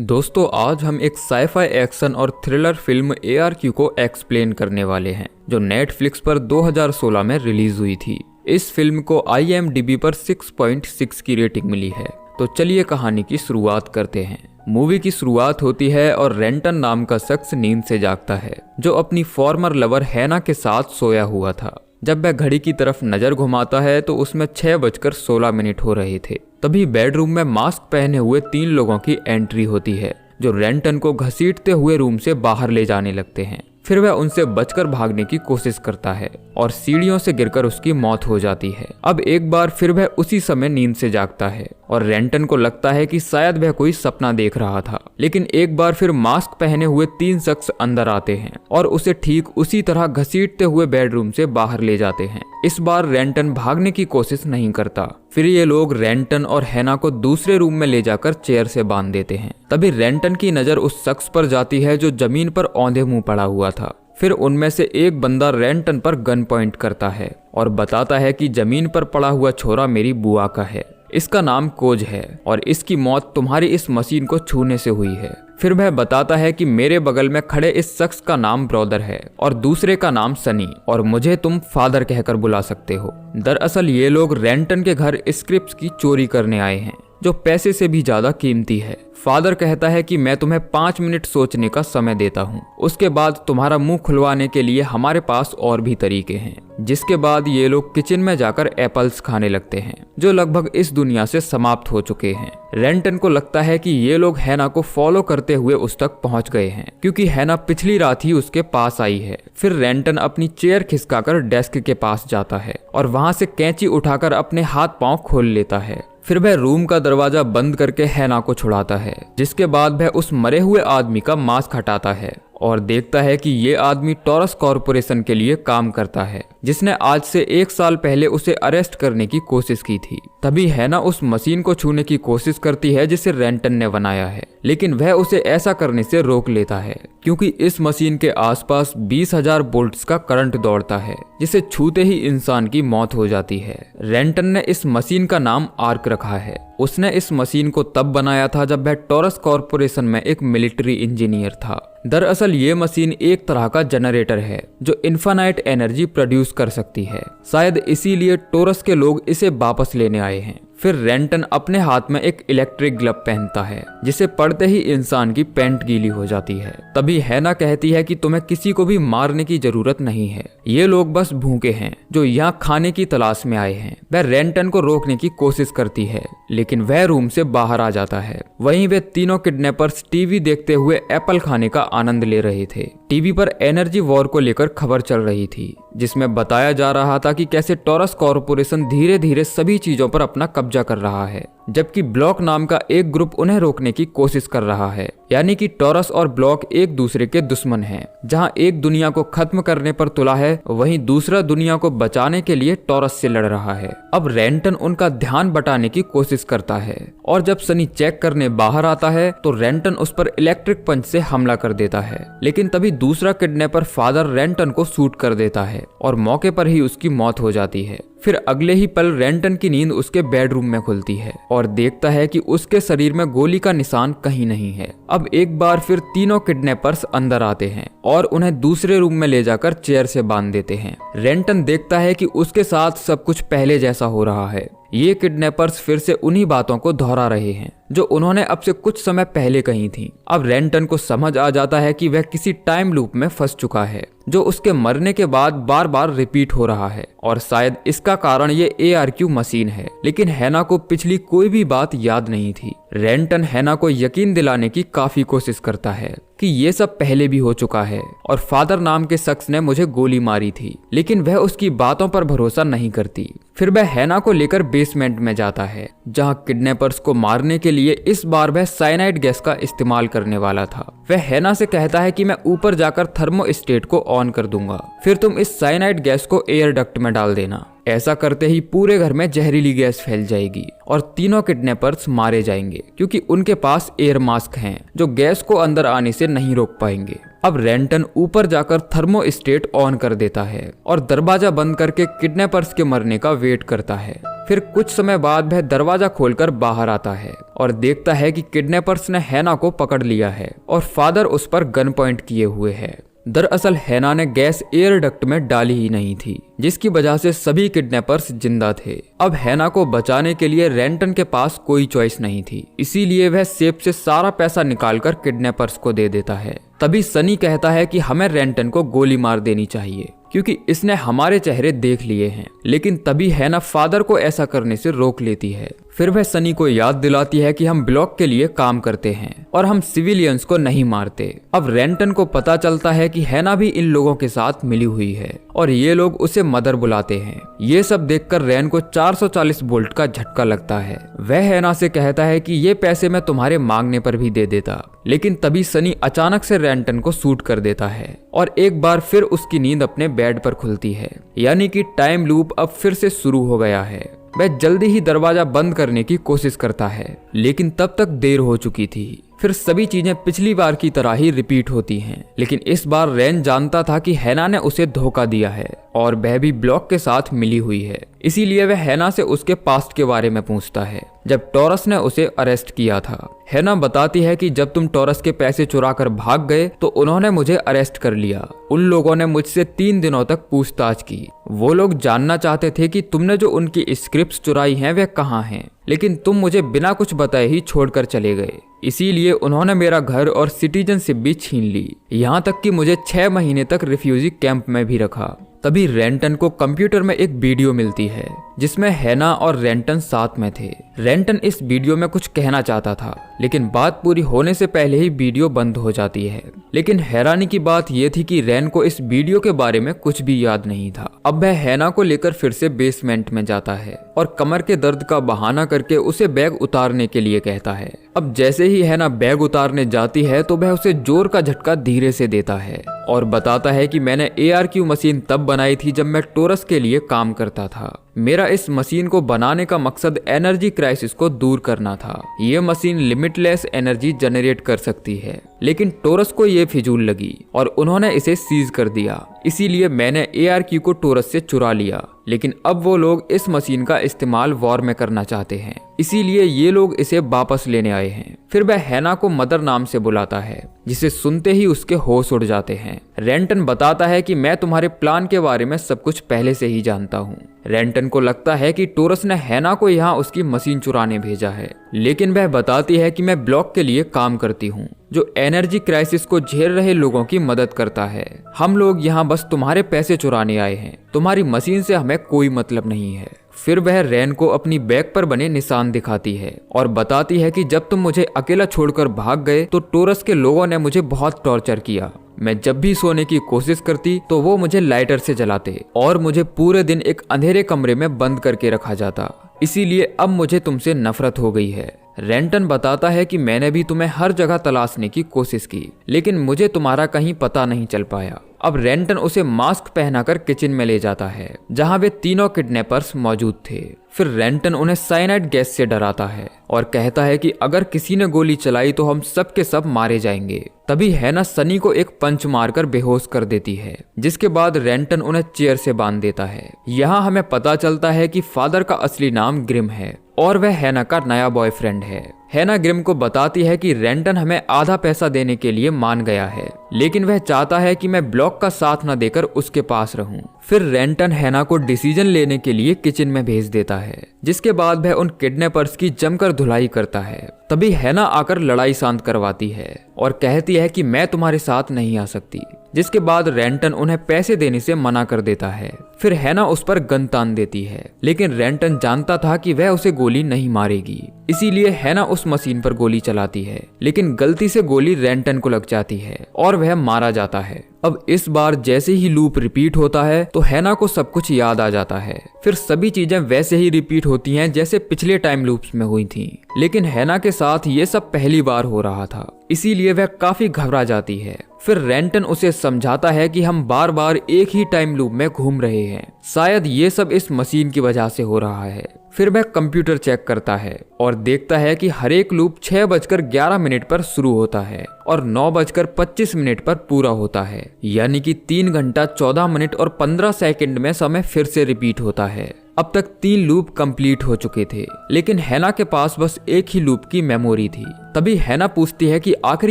दोस्तों आज हम एक साईफाई एक्शन और थ्रिलर फिल्म ARQ को एक्सप्लेन करने वाले हैं जो नेटफ्लिक्स पर 2016 में रिलीज हुई थी। इस फिल्म को IMDb पर 6.6 की रेटिंग मिली है। तो चलिए कहानी की शुरुआत करते हैं। मूवी की शुरुआत होती है और रेंटन नाम का शख्स नींद से जागता है जो अपनी फॉर्मर लवर हैना के साथ सोया हुआ था। जब वह घड़ी की तरफ नजर घुमाता है तो उसमें 6:16 हो रहे थे। तभी बेडरूम में मास्क पहने हुए 3 लोगों की एंट्री होती है जो रेंटन को घसीटते हुए रूम से बाहर ले जाने लगते हैं। फिर वह उनसे बचकर भागने की कोशिश करता है और सीढ़ियों से गिरकर उसकी मौत हो जाती है। अब एक बार फिर वह उसी समय नींद से जागता है और रेंटन को लगता है कि शायद वह कोई सपना देख रहा था। लेकिन एक बार फिर मास्क पहने हुए 3 शख्स अंदर आते हैं और उसे ठीक उसी तरह घसीटते हुए बेडरूम से बाहर ले जाते हैं। इस बार रेंटन भागने की कोशिश नहीं करता। फिर ये लोग रेंटन और हैना को दूसरे रूम में ले जाकर चेयर से बांध देते हैं। तभी रेंटन की नजर उस शख्स पर जाती है जो जमीन पर औंधे मुंह पड़ा हुआ था। फिर उनमें से एक बंदा रेंटन पर गन पॉइंट करता है और बताता है कि जमीन पर पड़ा हुआ छोरा मेरी बुआ का है। इसका नाम कोज है और इसकी मौत तुम्हारी इस मशीन को छूने से हुई है। फिर वह बताता है कि मेरे बगल में खड़े इस शख्स का नाम ब्रदर है और दूसरे का नाम सनी और मुझे तुम फादर कहकर बुला सकते हो। दरअसल ये लोग रेंटन के घर स्क्रिप्ट्स की चोरी करने आए हैं जो पैसे से भी ज्यादा कीमती है। फादर कहता है कि मैं तुम्हें 5 मिनट सोचने का समय देता हूँ, उसके बाद तुम्हारा मुंह खुलवाने के लिए हमारे पास और भी तरीके हैं। जिसके बाद ये लोग किचन में जाकर एप्पल्स खाने लगते हैं जो लगभग इस दुनिया से समाप्त हो चुके हैं। रेंटन को लगता है कि ये लोग हैना को फॉलो करते हुए उस तक पहुंच गए हैं क्योंकि हैना पिछली रात ही उसके पास आई है। फिर रेंटन अपनी चेयर खिसकाकर डेस्क के पास जाता है और वहां से कैंची उठाकर अपने हाथ पांव खोल लेता है। फिर वह रूम का दरवाजा बंद करके हैना को छुड़ाता है, जिसके बाद वह उस मरे हुए आदमी का मास्क हटाता है और देखता है कि ये आदमी टॉरस कॉरपोरेशन के लिए काम करता है जिसने आज से 1 साल पहले उसे अरेस्ट करने की कोशिश की थी। तभी हैना उस मशीन को छूने की कोशिश करती है जिसे रेंटन ने बनाया है, लेकिन वह उसे ऐसा करने से रोक लेता है क्योंकि इस मशीन के आसपास 20,000 वोल्ट्स का करंट दौड़ता है जिसे छूते ही इंसान की मौत हो जाती है। रेंटन ने इस मशीन का नाम आर्क रखा है। उसने इस मशीन को तब बनाया था जब वह टॉरस कॉरपोरेशन में एक मिलिट्री इंजीनियर था। दरअसल ये मशीन एक तरह का जनरेटर है जो इन्फिनाइट एनर्जी प्रोड्यूस कर सकती है। शायद इसीलिए टॉरस के लोग इसे वापस लेने आए हैं। फिर रेंटन अपने हाथ में एक इलेक्ट्रिक ग्लव पहनता है जिसे पड़ते ही इंसान की पैंट गीली हो जाती है। तभी हैना कहती है कि तुम्हें किसी को भी मारने की जरूरत नहीं है, ये लोग बस भूखे हैं जो यहाँ खाने की तलाश में आए हैं। वह रेंटन को रोकने की कोशिश करती है लेकिन वह रूम से बाहर आ जाता है। वहीं वे तीनों किडनैपर्स टीवी देखते हुए एप्पल खाने का आनंद ले रहे थे। टीवी पर एनर्जी वॉर को लेकर खबर चल रही थी जिसमें बताया जा रहा था कि कैसे टॉरस कॉरपोरेशन धीरे धीरे सभी चीजों पर अपना कब्जा कर रहा है, जबकि ब्लॉक नाम का एक ग्रुप उन्हें रोकने की कोशिश कर रहा है। यानी कि टॉरस और ब्लॉक एक दूसरे के दुश्मन हैं। जहां एक दुनिया को खत्म करने पर तुला है वहीं दूसरा दुनिया को बचाने के लिए टॉरस से लड़ रहा है। अब रेंटन उनका ध्यान बटाने की कोशिश करता है और जब सनी चेक करने बाहर आता है तो रेंटन उस पर इलेक्ट्रिक पंच से हमला कर देता है। लेकिन तभी दूसरा किडनैपर फादर रेंटन को शूट कर देता है और मौके पर ही उसकी मौत हो जाती है। फिर अगले ही पल रेंटन की नींद उसके बेडरूम में खुलती है और देखता है कि उसके शरीर में गोली का निशान कहीं नहीं है। अब एक बार फिर तीनों किडनैपर्स अंदर आते हैं और उन्हें दूसरे रूम में ले जाकर चेयर से बांध देते हैं। रेंटन देखता है कि उसके साथ सब कुछ पहले जैसा हो रहा है। ये किडनैपर्स फिर से उन्हीं बातों को दोहरा रहे हैं जो उन्होंने अब से कुछ समय पहले कही थी। अब रेंटन को समझ आ जाता है कि वह किसी टाइम लूप में फंस चुका है जो उसके मरने के बाद बार बार रिपीट हो रहा है और शायद इसका कारण ये ARQ मशीन है। लेकिन हैना को पिछली कोई भी बात याद नहीं थी। रेंटन हैना को यकीन दिलाने की काफी कोशिश करता है कि ये सब पहले भी हो चुका है और फादर नाम के शख्स ने मुझे गोली मारी थी, लेकिन वह उसकी बातों पर भरोसा नहीं करती। फिर वह हैना को लेकर बेसमेंट में जाता है जहां किडनैपर्स को मारने के लिए इस बार वह साइनाइड गैस का इस्तेमाल करने वाला था। वह हैना से कहता है कि मैं ऊपर जाकर थर्मोस्टेट को ऑन कर दूंगा, फिर तुम इस साइनाइड गैस को एयर डक्ट में डाल देना। ऐसा करते ही पूरे घर में जहरीली गैस फैल जाएगी और तीनों किडनैपर्स मारे जाएंगे क्योंकि उनके पास एयर मास्क हैं जो गैस को अंदर आने से नहीं रोक पाएंगे। अब रेंटन ऊपर जाकर थर्मोस्टेट ऑन कर देता है और दरवाजा बंद करके किडनैपर्स के मरने का वेट करता है। फिर कुछ समय बाद वह दरवाजा खोलकर बाहर आता है और देखता है कि किडनैपर्स ने हैना को पकड़ लिया है और फादर उस पर गन पॉइंट किए हुए है। दरअसल हैना ने गैस एयर डक्ट में डाली ही नहीं थी, जिसकी वजह से सभी किडनैपर्स जिंदा थे। अब हैना को बचाने के लिए रेंटन के पास कोई चॉइस नहीं थी, इसीलिए वह सेफ से सारा पैसा निकालकर किडनैपर्स को दे देता है। तभी सनी कहता है कि हमें रेंटन को गोली मार देनी चाहिए क्योंकि इसने हमारे चेहरे देख लिए हैं। लेकिन तभी हैना फादर को ऐसा करने से रोक लेती है। फिर वह सनी को याद दिलाती है कि हम ब्लॉक के लिए काम करते हैं और हम सिविलियंस को नहीं मारते। अब रेंटन को पता चलता है कि हैना भी इन लोगों के साथ मिली हुई है और ये लोग उसे मदर बुलाते हैं। ये सब देखकर रैन को 440 वोल्ट का झटका लगता है। वह हैना से कहता है कि ये पैसे मैं तुम्हारे मांगने पर भी दे देता, लेकिन तभी सनी अचानक से रेंटन को शूट कर देता है और एक बार फिर उसकी नींद अपने बेड पर खुलती है। यानी कि टाइम लूप अब फिर से शुरू हो गया है। वह जल्दी ही दरवाजा बंद करने की कोशिश करता है, लेकिन तब तक देर हो चुकी थी। फिर सभी चीजें पिछली बार की तरह ही रिपीट होती हैं। लेकिन इस बार रैन जानता था कि हैना ने उसे धोखा दिया है और वह भी ब्लॉक के साथ मिली हुई है। इसीलिए वह हैना से उसके पास्ट के बारे में पूछता है, जब टॉरस ने उसे अरेस्ट किया था। हैना बताती है कि जब तुम टॉरस के पैसे चुरा कर भाग गए तो उन्होंने मुझे अरेस्ट कर लिया। उन लोगों ने मुझसे 3 दिनों तक पूछताछ की। वो लोग जानना चाहते थे कि तुमने जो उनकी स्क्रिप्ट्स चुराई हैं वे कहाँ हैं, लेकिन तुम मुझे बिना कुछ बताए ही छोड़कर चले गए। इसीलिए उन्होंने मेरा घर और सिटीजनशिप भी छीन ली, यहाँ तक कि मुझे 6 महीने तक रिफ्यूजी कैंप में भी रखा। तभी रेंटन को कंप्यूटर में एक वीडियो मिलती है जिसमें हैना और रेंटन साथ में थे। रेंटन इस वीडियो में कुछ कहना चाहता था, लेकिन बात पूरी होने से पहले ही वीडियो बंद हो जाती है। लेकिन हैरानी की बात यह थी कि रैन को इस वीडियो के बारे में कुछ भी याद नहीं था। अब वह हैना को लेकर फिर से बेसमेंट में जाता है और कमर के दर्द का बहाना करके उसे बैग उतारने के लिए कहता है। अब जैसे ही हैना बैग उतारने जाती है तो वह उसे जोर का झटका धीरे से देता है और बताता है कि मैंने ARQ मशीन तब बनाई थी जब मैं टोरस के लिए काम करता था। मेरा इस मशीन को बनाने का मकसद एनर्जी क्राइसिस को दूर करना था। ये मशीन लिमिटलेस एनर्जी जनरेट कर सकती है, लेकिन टोरस को ये फिजूल लगी और उन्होंने इसे सीज कर दिया। इसीलिए मैंने ARQ को टोरस से चुरा लिया, लेकिन अब वो लोग इस मशीन का इस्तेमाल वॉर में करना चाहते हैं, इसीलिए ये लोग इसे वापस लेने आए हैं। फिर वह हैना को मदर नाम से बुलाता है, जिसे सुनते ही उसके होश उड़ जाते हैं। रेंटन बताता है कि मैं तुम्हारे प्लान के बारे में सब कुछ पहले से ही जानता हूँ। रेंटन को लगता है कि टोरस ने हैना को यहाँ उसकी मशीन चुराने भेजा है, लेकिन वह बताती है कि मैं ब्लॉक के लिए काम करती हूँ जो एनर्जी क्राइसिस को झेल रहे लोगों की मदद करता है। हम लोग यहाँ बस तुम्हारे पैसे चुराने आए हैं, तुम्हारी मशीन से हमें कोई मतलब नहीं है। फिर वह रैन को अपनी बैग पर बने निशान दिखाती है और बताती है कि जब तुम मुझे अकेला छोड़कर भाग गए तो टोरस के लोगों ने मुझे बहुत टॉर्चर किया। मैं जब भी सोने की कोशिश करती तो वो मुझे लाइटर से जलाते और मुझे पूरे दिन एक अंधेरे कमरे में बंद करके रखा जाता। इसीलिए अब मुझे तुमसे नफरत हो गई है। रेंटन बताता है कि मैंने भी तुम्हें हर जगह तलाशने की कोशिश की, लेकिन मुझे तुम्हारा कहीं पता नहीं चल पाया। अब रेंटन उसे मास्क पहनाकर किचन में ले जाता है जहां वे तीनों किडनैपर्स मौजूद थे। फिर रेंटन उन्हें साइनाइड गैस से डराता है और कहता है कि अगर किसी ने गोली चलाई तो हम सब के सब मारे जाएंगे। तभी हैना सनी को एक पंच मारकर बेहोश कर देती है, जिसके बाद रेंटन उन्हें चेयर से बांध देता है। यहाँ हमें पता चलता है कि फादर का असली नाम ग्रिम है और वह हैना का नया बॉयफ्रेंड है। हैना ग्रिम को बताती है कि रेंटन हमें आधा पैसा देने के लिए मान गया है, लेकिन वह चाहता है कि मैं ब्लॉक का साथ न देकर उसके पास रहूं। फिर रेंटन हैना को डिसीजन लेने के लिए किचन में भेज देता है, जिसके बाद वह उन किडनैपर्स की जमकर धुलाई करता है। तभी हैना आकर लड़ाई शांत करवाती है और कहती है कि मैं तुम्हारे साथ नहीं आ सकती, जिसके बाद रेंटन उन्हें पैसे देने से मना कर देता है। फिर हैना उस पर गन तान देती है, लेकिन रेंटन जानता था कि वह उसे गोली नहीं मारेगी, इसीलिए हैना उस मशीन पर गोली चलाती है, लेकिन गलती से गोली रेंटन को लग जाती है और वह मारा जाता है। अब इस बार जैसे ही लूप रिपीट होता है तो हैना को सब कुछ याद आ जाता है। फिर सभी चीजें वैसे ही रिपीट होती हैं जैसे पिछले टाइम लूप्स में हुई थीं, लेकिन हैना के साथ ये सब पहली बार हो रहा था, इसीलिए वह काफी घबरा जाती है। फिर रेंटन उसे समझाता है कि हम बार बार एक ही टाइम लूप में घूम रहे हैं, शायद ये सब इस मशीन की वजह से हो रहा है। फिर वह कंप्यूटर चेक करता है और देखता है कि हर एक लूप 6:11 पर शुरू होता है और 9:25 पर पूरा होता है, यानी कि 3 घंटा 14 मिनट और 15 सेकंड में समय फिर से रिपीट होता है। अब तक 3 लूप कंप्लीट हो चुके थे, लेकिन हैना के पास बस एक ही लूप की मेमोरी थी। तभी हैना पूछती है कि आखिर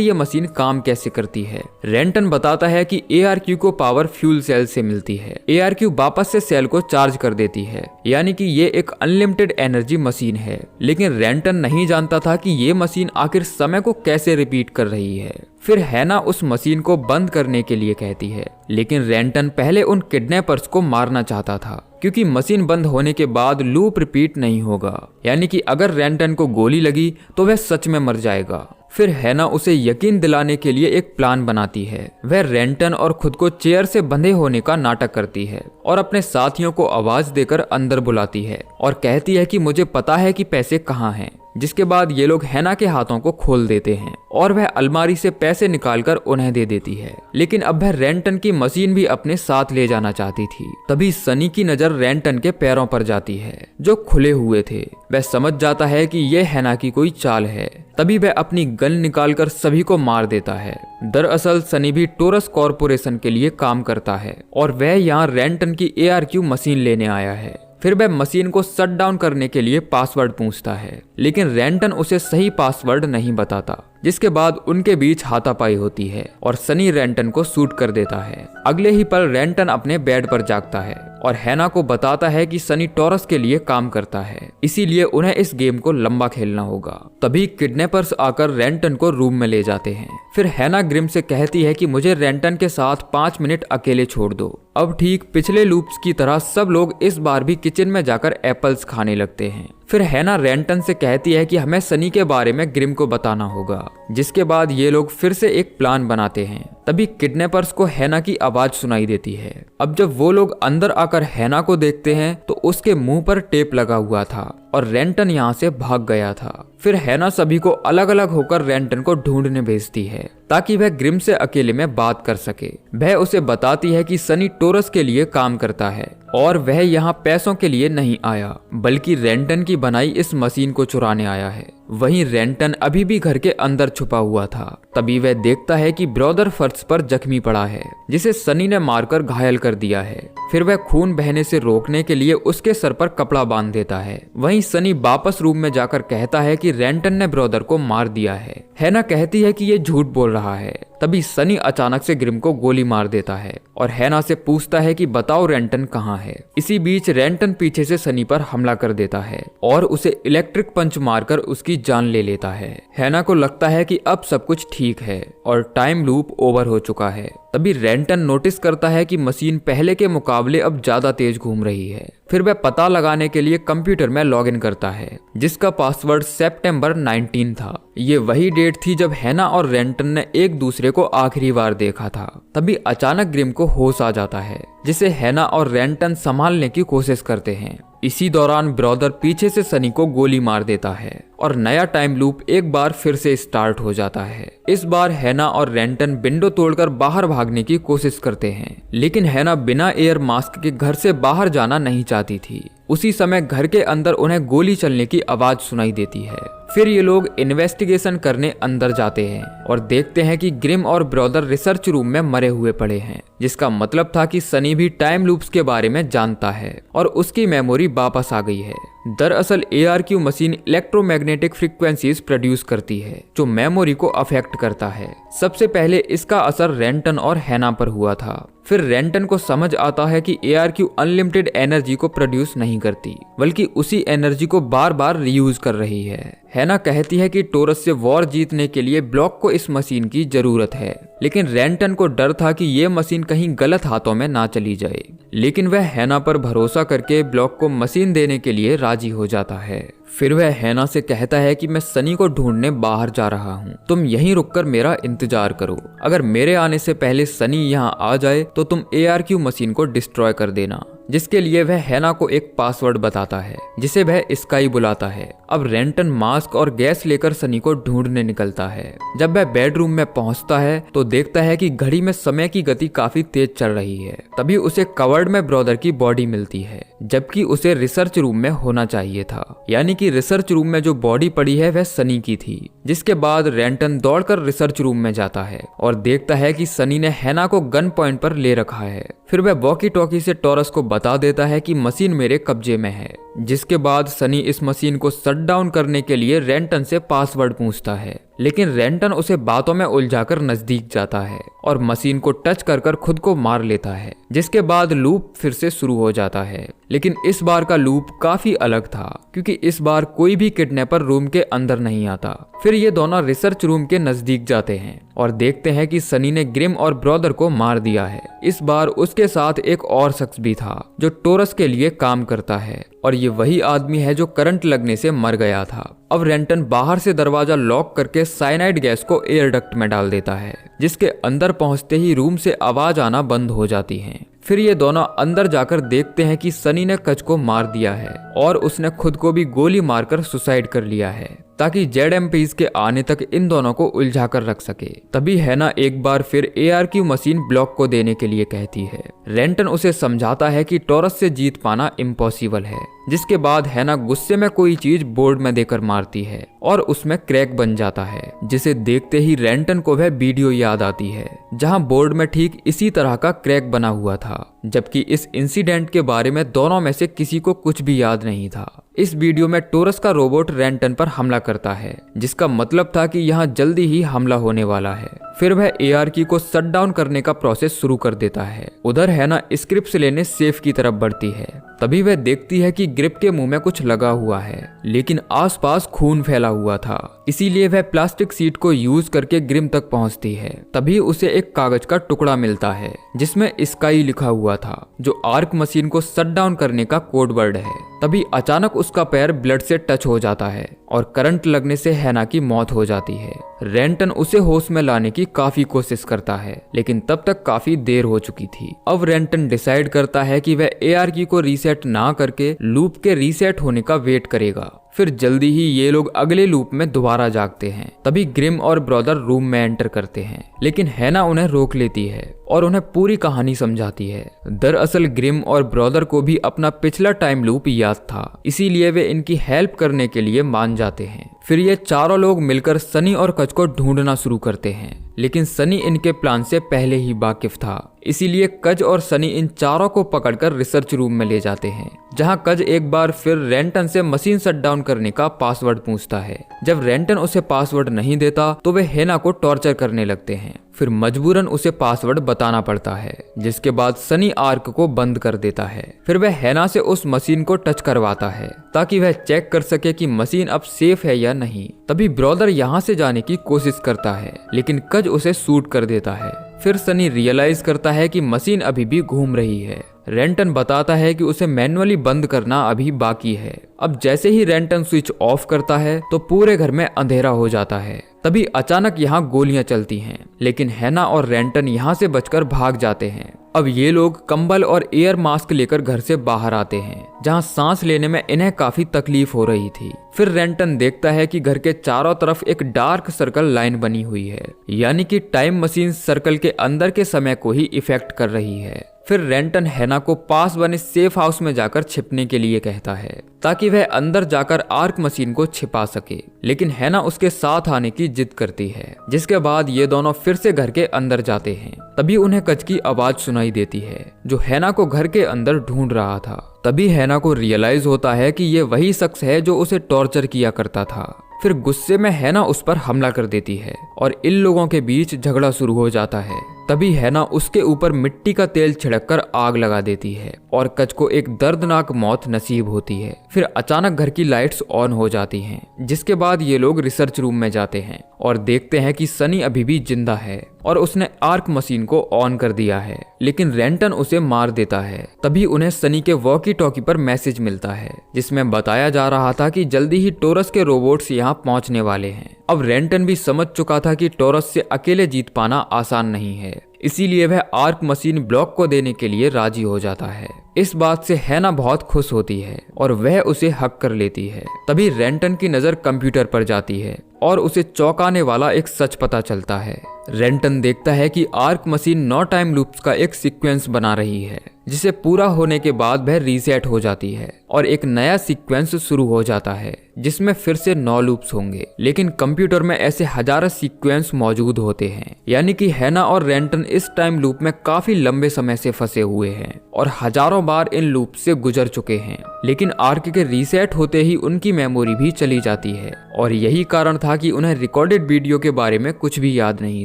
ये मशीन काम कैसे करती है। रेंटन बताता है कि ARQ को पावर फ्यूल सेल से मिलती है। ARQ वापस से सेल को चार्ज कर देती है, यानी कि ये एक अनलिमिटेड एनर्जी मशीन है। लेकिन रेंटन नहीं जानता था कि ये मशीन आखिर समय को कैसे रिपीट कर रही है। फिर हैना उस मशीन को बंद करने के लिए कहती है, लेकिन रेंटन पहले उन किडनैपर्स को मारना चाहता था, क्योंकि मशीन बंद होने के बाद लूप रिपीट नहीं होगा, यानी कि अगर रेंटन को गोली लगी तो वह सच में मर जाएगा। फिर हैना उसे यकीन दिलाने के लिए एक प्लान बनाती है। वह रेंटन और खुद को चेयर से बंधे होने का नाटक करती है और अपने साथियों को आवाज देकर अंदर बुलाती है और कहती है कि मुझे पता है कि पैसे कहाँ हैं। जिसके बाद ये लोग हैना के हाथों को खोल देते हैं और वह अलमारी से पैसे निकालकर उन्हें दे देती है। लेकिन अब वह रेंटन की मशीन भी अपने साथ ले जाना चाहती थी। तभी सनी की नजर रेंटन के पैरों पर जाती है, जो खुले हुए थे। वह समझ जाता है कि यह हैना की कोई चाल है। तभी वह अपनी गन निकालकर सभी को मार देता है। दरअसल सनी भी टोरस कॉरपोरेशन के लिए काम करता है और वह यहाँ रेंटन की ARQ मशीन लेने आया है। फिर वह मशीन को शट डाउन करने के लिए पासवर्ड पूछता है, लेकिन रेंटन उसे सही पासवर्ड नहीं बताता। जिसके बाद उनके बीच हाथापाई होती है और सनी रेंटन को शूट कर देता है। अगले ही पल रेंटन अपने बेड पर जागता है और हैना को बताता है कि सनी टोरस के लिए काम करता है, इसीलिए उन्हें इस गेम को लंबा खेलना होगा। तभी किडनैपर्स आकर रेंटन को रूम में ले जाते हैं। फिर हैना ग्रिम से कहती है कि मुझे रेंटन के साथ 5 मिनट अकेले छोड़ दो। अब ठीक पिछले लूप्स की तरह सब लोग इस बार भी किचन में जाकर एप्पल्स खाने लगते हैं। फिर हैना रेंटन से कहती है कि हमें सनी के बारे में ग्रिम को बताना होगा। जिसके बाद ये लोग फिर से एक प्लान बनाते हैं। तभी किडनैपर्स को हैना की आवाज सुनाई देती है। अब जब वो लोग अंदर आकर हैना को देखते हैं तो उसके मुंह पर टेप लगा हुआ था और रेंटन यहाँ से भाग गया था। फिर हैना सभी को अलग अलग होकर रेंटन को ढूंढने भेजती है ताकि वह ग्रिम से अकेले में बात कर सके। वह उसे बताती है कि सनी टोरस के लिए काम करता है और वह यहाँ पैसों के लिए नहीं आया, बल्कि रेंटन की बनाई इस मशीन को चुराने आया है। वहीं रेंटन अभी भी घर के अंदर छुपा हुआ था। तभी वह देखता है कि ब्रदर फर्श पर जख्मी पड़ा है, जिसे सनी ने मारकर घायल कर दिया है। फिर वह खून बहने से रोकने के लिए उसके सर पर कपड़ा बांध देता है। वहीं सनी वापस रूम में जाकर कहता है कि रेंटन ने ब्रदर को मार दिया है। हैना कहती है कि ये झूठ बोल रहा है। तभी सनी अचानक से ग्रिम को गोली मार देता है और हैना से पूछता है कि बताओ रेंटन कहाँ है। इसी बीच रेंटन पीछे से सनी पर हमला कर देता है और उसे इलेक्ट्रिक पंच मारकर उसकी जान ले लेता है। हैना को लगता है कि अब सब कुछ ठीक है और टाइम लूप ओवर हो चुका है। तभी रेंटन नोटिस करता है कि मशीन पहले के मुकाबले अब ज्यादा तेज घूम रही है। फिर वह पता लगाने के लिए कंप्यूटर में लॉगिन करता है, जिसका पासवर्ड सितंबर 19 था। ये वही डेट थी जब हैना और रेंटन ने एक दूसरे को आखिरी बार देखा था। तभी अचानक ग्रिम को होश आ जाता है, जिसे हैना और रेंटन संभालने की कोशिश करते हैं। इसी दौरान ब्रदर पीछे से सनी को गोली मार देता है और नया टाइम लूप एक बार फिर से स्टार्ट हो जाता है। इस बार हैना और रेंटन विंडो तोड़कर बाहर भागने की कोशिश करते हैं, लेकिन हैना बिना एयर मास्क के घर से बाहर जाना नहीं चाहती थी। उसी समय घर के अंदर उन्हें गोली चलने की आवाज सुनाई देती है। फिर ये लोग इन्वेस्टिगेशन करने अंदर जाते हैं और देखते हैं कि ग्रिम और ब्रदर रिसर्च रूम में मरे हुए पड़े हैं, जिसका मतलब था कि सनी भी टाइम लूप्स के बारे में जानता है और उसकी मेमोरी वापस आ गई है। दरअसल ARQ machine electromagnetic frequencies produce करती है, जो मेमोरी को अफेक्ट करता है। सबसे पहले इसका असर रेंटन और हैना पर हुआ था। फिर रेंटन को समझ आता है कि ARQ अनलिमिटेड एनर्जी को प्रोड्यूस नहीं करती, बल्कि उसी एनर्जी को बार बार रीयूज कर रही है। हैना कहती है कि टोरस से वॉर जीतने के लिए ब्लॉक को इस मशीन की जरूरत है, लेकिन रेंटन को डर था कि ये मशीन कहीं गलत हाथों में ना चली जाए। लेकिन वह हैना पर भरोसा करके ब्लॉक को मशीन देने के लिए राजी हो जाता है। फिर वह हैना से कहता है कि मैं सनी को ढूंढने बाहर जा रहा हूँ, तुम यहीं रुककर मेरा इंतजार करो। अगर मेरे आने से पहले सनी यहाँ आ जाए तो तुम ARQ मशीन को डिस्ट्रॉय कर देना। जिसके लिए वह हैना को एक पासवर्ड बताता है जिसे वह स्काई बुलाता है। अब रेंटन मास्क और गैस लेकर सनी को ढूंढने निकलता है। जब वह बेडरूम में पहुंचता है तो देखता है कि घड़ी में समय की गति काफी तेज चल रही है। तभी उसे कवर्ड में ब्रदर की बॉडी मिलती है, जबकि उसे रिसर्च रूम में होना चाहिए था। यानी कि रिसर्च रूम में जो बॉडी पड़ी है वह सनी की थी। जिसके बाद रेंटन दौड़कर रिसर्च रूम में जाता है और देखता है कि सनी ने हैना को गन पॉइंट पर ले रखा है। फिर वह वॉकी टॉकी से टॉरस को बता देता है कि मशीन मेरे कब्जे में है। जिसके बाद सनी इस मशीन को शट डाउन करने के लिए रेंटन से पासवर्ड पूछता है, लेकिन रेंटन उसे बातों में उलझाकर नजदीक जाता है और मशीन को टच कर खुद को मार लेता है। जिसके बाद लूप फिर से शुरू हो जाता है, लेकिन इस बार का लूप काफी अलग था क्योंकि इस बार कोई भी किडनैपर रूम के अंदर नहीं आता। फिर ये दोनों रिसर्च रूम के नजदीक जाते हैं और देखते हैं कि सनी ने ग्रिम और ब्रदर को मार दिया है। इस बार उसके साथ एक और शख्स भी था जो टोरस के लिए काम करता है और ये वही आदमी है जो करंट लगने से मर गया था। अब रेंटन बाहर से दरवाजा लॉक करके साइनाइड गैस को एयर डक्ट में डाल देता है, जिसके अंदर पहुंचते ही रूम से आवाज आना बंद हो जाती है। फिर ये दोनों अंदर जाकर देखते हैं कि सनी ने कच को मार दिया है और उसने खुद को भी गोली मारकर सुसाइड कर लिया है ताकि जेडएमपीज के आने तक इन दोनों को उलझा कर रख सके। तभी हैना एक बार फिर ARQ मशीन ब्लॉक को देने के लिए कहती है। रेंटन उसे समझाता है कि टॉरस से जीत पाना इम्पॉसिबल है। जिसके बाद हैना गुस्से में कोई चीज बोर्ड में देकर मारती है और उसमें क्रैक बन जाता है, जिसे देखते ही रेंटन को वह वीडियो याद आती है जहां बोर्ड में ठीक इसी तरह का क्रैक बना हुआ था, जबकि इस इंसिडेंट के बारे में दोनों में से किसी को कुछ भी याद नहीं था। इस वीडियो में टोरस का रोबोट रेंटन पर हमला करता है, जिसका मतलब था कि यहाँ जल्दी ही हमला होने वाला है। फिर वह ARQ को शट डाउन करने का प्रोसेस शुरू कर देता है। उधर हैना स्क्रिप्ट लेने सेफ की तरफ बढ़ती है। तभी वह देखती है कि ग्रिप के मुंह में कुछ लगा हुआ है, लेकिन आसपास खून फैला हुआ था। इसीलिए वह प्लास्टिक सीट को यूज करके ग्रिम तक पहुंचती है। तभी उसे एक कागज का टुकड़ा मिलता है जिसमें स्काई लिखा हुआ था, जो आर्क मशीन को शट डाउन करने का कोड वर्ड है। तभी अचानक उसका पैर ब्लड से टच हो जाता है और करंट लगने से हैना की मौत हो जाती है। रेंटन उसे होश में लाने की काफी कोशिश करता है, लेकिन तब तक काफी देर हो चुकी थी। अब रेंटन डिसाइड करता है कि वह ARQ को रीसेट ना करके लूप के रीसेट होने का वेट करेगा। फिर जल्दी ही ये लोग अगले लूप में दोबारा जागते हैं। तभी ग्रिम और ब्रदर रूम में एंटर करते हैं, लेकिन हैना उन्हें रोक लेती है और उन्हें पूरी कहानी समझाती है। दरअसल ग्रिम और ब्रदर को भी अपना पिछला टाइम लूप याद था, इसीलिए वे इनकी हेल्प करने के लिए मान जाते हैं। फिर ये चारों लोग मिलकर सनी और कच को ढूंढना शुरू करते हैं, लेकिन सनी इनके प्लान से पहले ही वाकिफ था। इसीलिए कज और सनी इन चारों को पकड़कर रिसर्च रूम में ले जाते हैं, जहां कज एक बार फिर रेंटन से मशीन शट डाउन करने का पासवर्ड पूछता है। जब रेंटन उसे पासवर्ड नहीं देता तो वे हैना को टॉर्चर करने लगते हैं। फिर मजबूरन उसे पासवर्ड बताना पड़ता है, जिसके बाद सनी आर्क को बंद कर देता है। फिर वह हैना से उस मशीन को टच करवाता है ताकि वह चेक कर सके कि मशीन अब सेफ है या नहीं। तभी ब्रदर यहाँ से जाने की कोशिश करता है, लेकिन कज उसे शूट कर देता है। फिर सनी रियलाइज करता है कि मशीन अभी भी घूम रही है। रेंटन बताता है कि उसे मैन्युअली बंद करना अभी बाकी है। अब जैसे ही रेंटन स्विच ऑफ करता है तो पूरे घर में अंधेरा हो जाता है। तभी अचानक यहाँ गोलियां चलती हैं, लेकिन हैना और रेंटन यहाँ से बचकर भाग जाते हैं। अब ये लोग कंबल और एयर मास्क लेकर घर से बाहर आते हैं, जहाँ सांस लेने में इन्हें काफी तकलीफ हो रही थी। फिर रेंटन देखता है कि घर के चारों तरफ एक डार्क सर्कल लाइन बनी हुई है, यानी कि टाइम मशीन सर्कल के अंदर के समय को ही इफेक्ट कर रही है। फिर रेंटन हैना को पास बने सेफ हाउस में जाकर छिपने के लिए कहता है, ताकि वह अंदर जाकर आर्क मशीन को छिपा सके, लेकिन हैना उसके साथ आने की जिद करती है। जिसके बाद ये दोनों फिर से घर के अंदर जाते हैं। तभी उन्हें कच की आवाज सुनाई देती है, जो हैना को घर के अंदर ढूंढ रहा था। तभी हैना को रियलाइज होता है कि ये वही शख्स है जो उसे टॉर्चर किया करता था। फिर गुस्से में हैना उस पर हमला कर देती है और इन लोगों के बीच झगड़ा शुरू हो जाता है। तभी हैना उसके ऊपर मिट्टी का तेल छिड़ककर आग लगा देती है और कच को एक दर्दनाक मौत नसीब होती है। फिर अचानक घर की लाइट्स ऑन हो जाती हैं, जिसके बाद ये लोग रिसर्च रूम में जाते हैं और देखते हैं कि सनी अभी भी जिंदा है और उसने आर्क मशीन को ऑन कर दिया है, लेकिन रेंटन उसे मार देता है। तभी उन्हें सनी के वॉकी टॉकी पर मैसेज मिलता है, जिसमें बताया जा रहा था कि जल्दी ही टोरस के रोबोट्स यहाँ पहुंचने वाले हैं। अब रेंटन भी समझ चुका था कि टोरस से अकेले जीत पाना आसान नहीं है, इसीलिए वह आर्क मशीन ब्लॉक को देने के लिए राजी हो जाता है। इस बात से हैना बहुत खुश होती है और वह उसे हक कर लेती है। तभी रेंटन की नजर कंप्यूटर पर जाती है और उसे चौंकाने वाला एक सच पता चलता है। रेंटन देखता है कि आर्क मशीन 9 टाइम लूप्स का एक सीक्वेंस बना रही है, जिसे पूरा होने के बाद वह रीसेट हो जाती है और एक नया सीक्वेंस शुरू हो जाता है जिसमें फिर से 9 लूप्स होंगे। लेकिन कंप्यूटर में ऐसे हजारों सीक्वेंस मौजूद होते हैं, यानी कि हैना और रेंटन इस टाइम लूप में काफी लंबे समय से फंसे हुए हैं और हजारों बार इन लूप से गुजर चुके हैं। लेकिन आर्क के रीसेट होते ही उनकी मेमोरी भी चली जाती है और यही कारण था कि उन्हें रिकॉर्डेड वीडियो के बारे में कुछ भी याद नहीं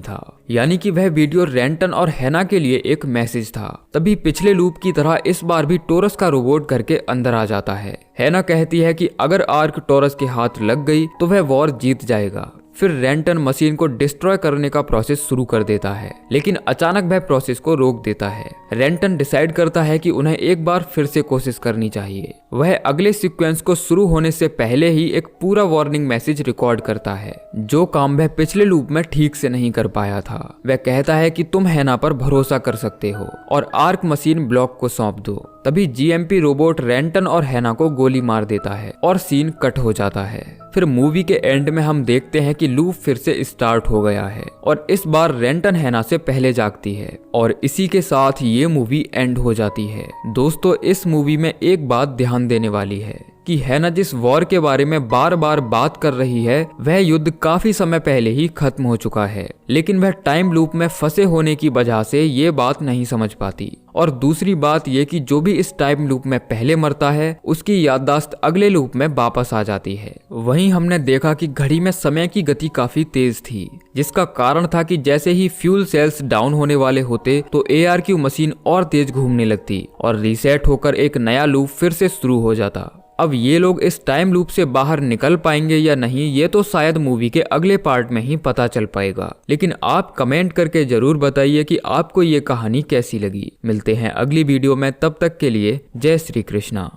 था, यानी कि वह वीडियो रेंटन और हैना के लिए एक मैसेज था। तभी पिछले लूप की तरह इस बार भी टोरस का रोबोट घर के अंदर आ जाता है। हैना कहती है कि अगर आर्क टोरस के हाथ लग गई तो वह वॉर जीत जाएगा। फिर रेंटन मशीन को डिस्ट्रॉय करने का प्रोसेस शुरू कर देता है, लेकिन अचानक वह प्रोसेस को रोक देता है। रेंटन डिसाइड करता है कि उन्हें एक बार फिर से कोशिश करनी चाहिए। वह अगले सीक्वेंस को शुरू होने से पहले ही एक पूरा वार्निंग मैसेज रिकॉर्ड करता है, जो काम वह पिछले लूप में ठीक से नहीं कर पाया था। वह कहता है कि तुम हैना पर भरोसा कर सकते हो और आर्क मशीन ब्लॉक को सौंप दो। तभी जीएमपी रोबोट रेंटन और हैना को गोली मार देता है और सीन कट हो जाता है। फिर मूवी के एंड में हम देखते हैं कि लूप फिर से स्टार्ट हो गया है और इस बार रेंटन हैना से पहले जागती है और इसी के साथ ये मूवी एंड हो जाती है। दोस्तों, इस मूवी में एक बात ध्यान देने वाली है कि हैना जिस वॉर के बारे में बार बार बात कर रही है, वह युद्ध काफी समय पहले ही खत्म हो चुका है, लेकिन वह टाइम लूप में फंसे होने की वजह से ये बात नहीं समझ पाती। और दूसरी बात ये कि जो भी इस टाइम लूप में पहले मरता है, उसकी याददाश्त अगले लूप में वापस आ जाती है। वहीं हमने देखा कि घड़ी में समय की गति काफी तेज थी, जिसका कारण था कि जैसे ही फ्यूल सेल्स डाउन होने वाले होते तो ARQ मशीन और तेज घूमने लगती और रीसेट होकर एक नया लूप फिर से शुरू हो जाता। अब ये लोग इस टाइम लूप से बाहर निकल पाएंगे या नहीं, ये तो शायद मूवी के अगले पार्ट में ही पता चल पाएगा। लेकिन आप कमेंट करके जरूर बताइए कि आपको ये कहानी कैसी लगी। मिलते हैं अगली वीडियो में, तब तक के लिए जय श्री कृष्णा।